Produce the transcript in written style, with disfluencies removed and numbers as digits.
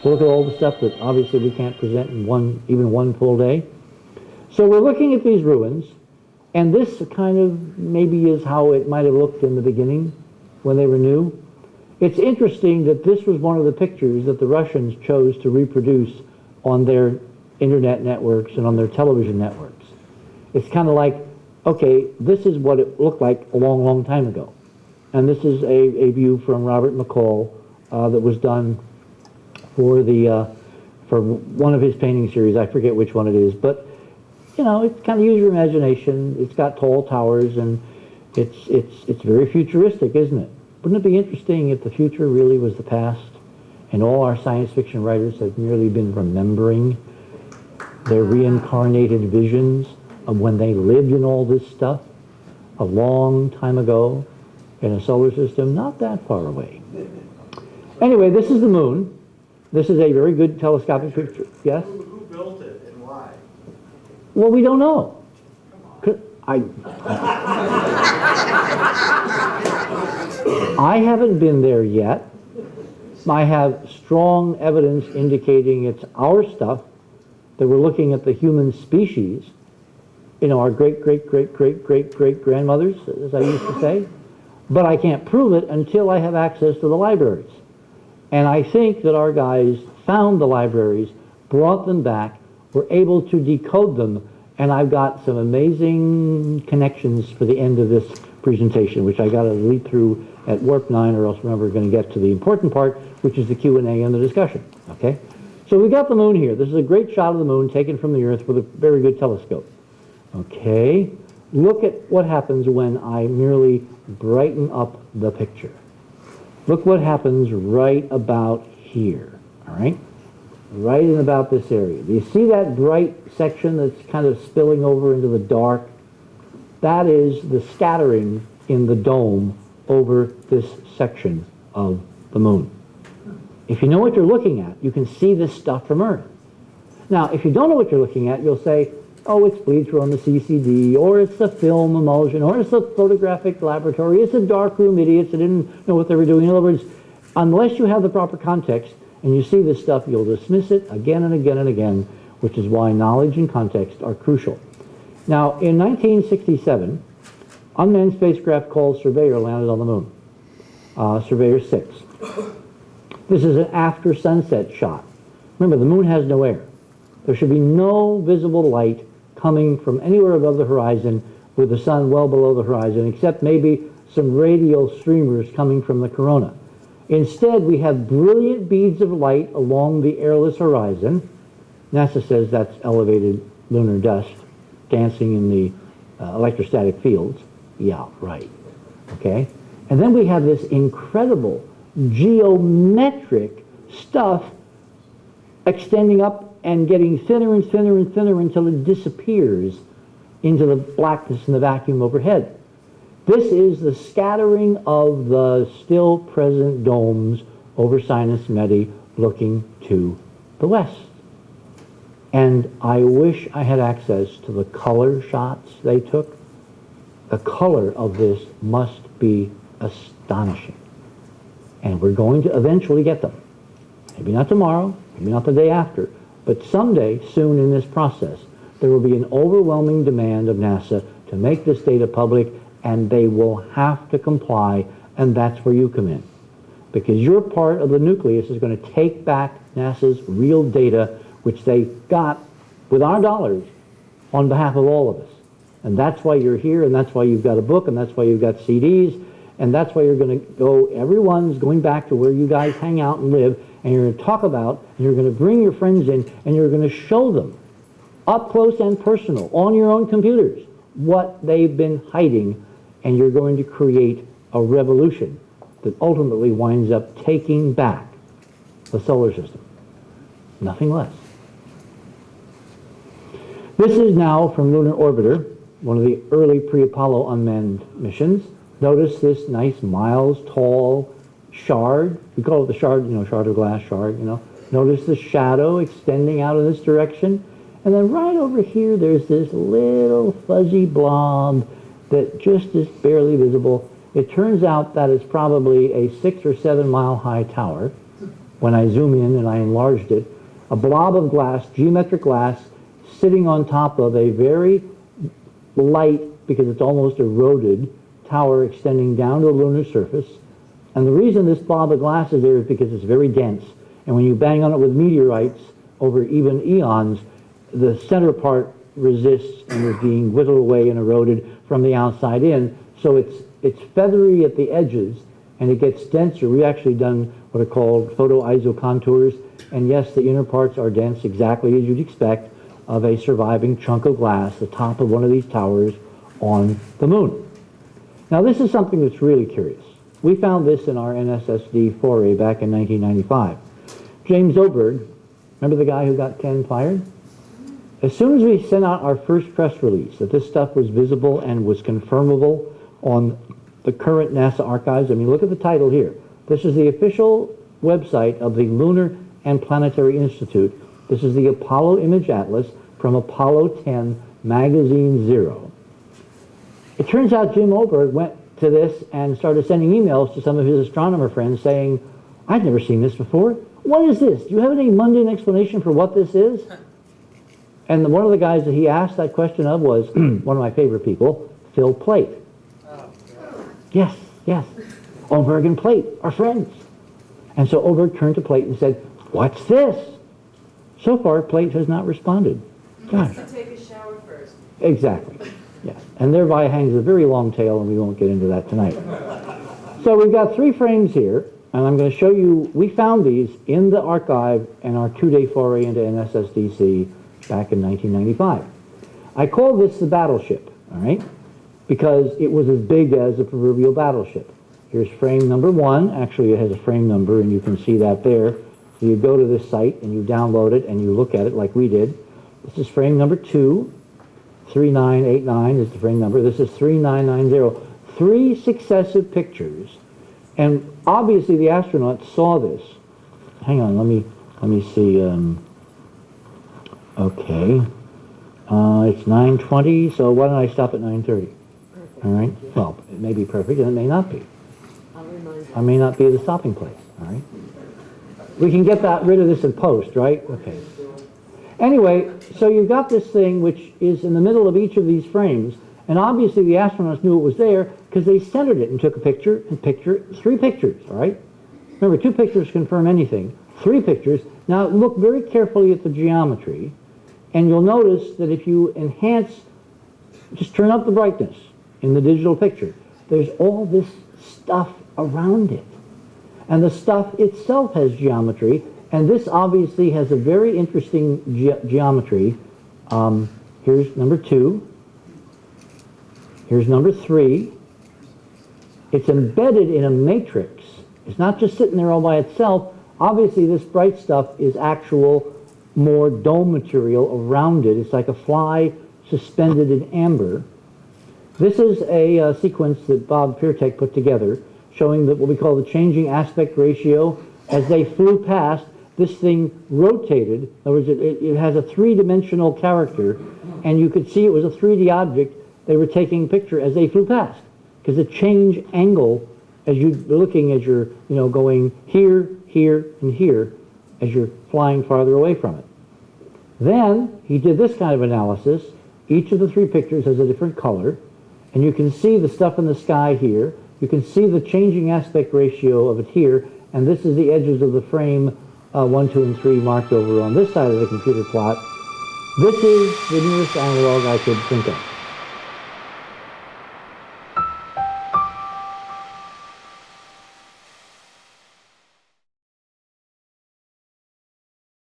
So look at all the stuff that obviously we can't present in even one full day. So we're looking at these ruins, and this kind of maybe is how it might have looked in the beginning when they were new. It's interesting that this was one of the pictures that the Russians chose to reproduce on their internet networks and on their television networks. It's kind of like, okay, this is what it looked like a long, long time ago. And this is a view from Robert McCall that was done for for one of his painting series. I forget which one it is, but you know, it's kind of use your imagination. It's got tall towers, and it's very futuristic, isn't it? Wouldn't it be interesting if the future really was the past, and all our science fiction writers have merely been remembering their reincarnated visions of when they lived in all this stuff a long time ago in a solar system not that far away. Anyway, this is the moon. This is a very good telescopic picture. Yes? Who built it and why? Well, we don't know. I haven't been there yet. I have strong evidence indicating it's our stuff, that we're looking at the human species, you know, our great-great-great-great-great-grandmothers, as I used to say. But I can't prove it until I have access to the libraries. And I think that our guys found the libraries, brought them back, were able to decode them, and I've got some amazing connections for the end of this presentation, which I got to leap through at warp 9, or else we're never going to get to the important part, which is the Q&A and the discussion. Okay? So we got the moon here. This is a great shot of the moon taken from the Earth with a very good telescope. Okay? Look at what happens when I merely brighten up the picture. Look what happens right about here. All right? Right in about this area. Do you see that bright section that's kind of spilling over into the dark? That is the scattering in the dome over this section of the moon. If you know what you're looking at, you can see this stuff from Earth. Now, if you don't know what you're looking at, you'll say, oh, it's bleed-through on the CCD, or it's the film emulsion, or it's the photographic laboratory, it's the darkroom idiots that didn't know what they were doing. In other words, unless you have the proper context and you see this stuff, you'll dismiss it again and again and again, which is why knowledge and context are crucial. Now, in 1967, unmanned spacecraft called Surveyor landed on the moon, Surveyor 6. This is an after sunset shot. Remember, the moon has no air. There should be no visible light coming from anywhere above the horizon with the sun well below the horizon, except maybe some radial streamers coming from the corona. Instead, we have brilliant beads of light along the airless horizon. NASA says that's elevated lunar dust dancing in the electrostatic fields. Yeah, right. Okay? And then we have this incredible geometric stuff extending up and getting thinner and thinner and thinner until it disappears into the blackness and the vacuum overhead. This is the scattering of the still present domes over Sinus Medi looking to the west. And I wish I had access to the color shots they took. The color of this must be astonishing. And we're going to eventually get them. Maybe not tomorrow, maybe not the day after, but someday, soon in this process, there will be an overwhelming demand of NASA to make this data public, and they will have to comply, and that's where you come in. Because your part of the nucleus is going to take back NASA's real data, which they got with our dollars on behalf of all of us. And that's why you're here, and that's why you've got a book, and that's why you've got CDs, and that's why you're going to go, everyone's going back to where you guys hang out and live, and you're going to talk about, and you're going to bring your friends in, and you're going to show them, up close and personal, on your own computers, what they've been hiding, and you're going to create a revolution that ultimately winds up taking back the solar system. Nothing less. This is now from Lunar Orbiter, one of the early pre-Apollo unmanned missions. Notice this nice miles-tall shard. We call it the shard, shard of glass, shard, Notice the shadow extending out in this direction. And then right over here, there's this little fuzzy blob that just is barely visible. It turns out that it's probably a 6 or 7 mile high tower. when I zoom in and I enlarged it, a blob of glass, geometric glass, sitting on top of a very light, because it's almost eroded, tower extending down to the lunar surface. And the reason this blob of glass is there is because it's very dense. And when you bang on it with meteorites over even eons, the center part resists and is being whittled away and eroded from the outside in. So it's feathery at the edges, and it gets denser. We've actually done what are called photoisocontours, and yes, the inner parts are dense exactly as you'd expect of a surviving chunk of glass, the top of one of these towers on the moon. Now this is something that's really curious. We found this in our NSSD foray back in 1995. James Oberg, remember the guy who got Ken fired? As soon as we sent out our first press release that this stuff was visible and was confirmable on the current NASA archives, I mean, look at the title here. This is the official website of the Lunar and Planetary Institute. This is the Apollo Image Atlas from Apollo 10, Magazine Zero. It turns out Jim Oberg went to this and started sending emails to some of his astronomer friends saying, I've never seen this before. What is this? Do you have any mundane explanation for what this is? And one of the guys that he asked that question of was one of my favorite people, Phil Plait. Yes, yes. Oberg and Plait are friends. And so Oberg turned to Plait and said, what's this? So far, Plait has not responded. Gosh. To take a shower first. Exactly. Yes. And thereby hangs a very long tail, and we won't get into that tonight. So we've got 3 frames here, and I'm going to show you, we found these in the archive and our 2-day foray into NSSDC back in 1995. I call this the battleship, all right, because it was as big as a proverbial battleship. Here's frame number 1. Actually, it has a frame number, and you can see that there. So you go to this site, and you download it, and you look at it like we did. This is frame number 2. 3989 is the frame number. This is 3990. 3 successive pictures. And obviously, the astronauts saw this. Hang on, let me see. Okay. It's 9:20, so why don't I stop at 9:30? All right? Well, it may be perfect, and it may not be. I may not be the stopping place. All right? We can get rid of this in post, right? Okay. Anyway, so you've got this thing which is in the middle of each of these frames, and obviously the astronauts knew it was there because they centered it and took a picture and 3 pictures, all right? Remember, 2 pictures confirm anything. 3 pictures. Now look very carefully at the geometry, and you'll notice that if you enhance, just turn up the brightness in the digital picture, there's all this stuff around it. And the stuff itself has geometry, and this obviously has a very interesting geometry. Here's number 2. Here's number 3. It's embedded in a matrix. It's not just sitting there all by itself. Obviously, this bright stuff is actual, more dome material around it. It's like a fly suspended in amber. This is a sequence that Bob Piertek put together, showing that what we call the changing aspect ratio. As they flew past, this thing rotated. In other words, it has a 3-dimensional character, and you could see it was a 3D object they were taking a picture as they flew past, because it changed angle as you're looking, as you're going here, here, and here, as you're flying farther away from it. Then he did this kind of analysis. Each of the 3 pictures has a different color, and you can see the stuff in the sky here. You can see the changing aspect ratio of it here, and this is the edges of the frame 1, 2, and 3 marked over on this side of the computer plot. This is the nearest analog I could think of.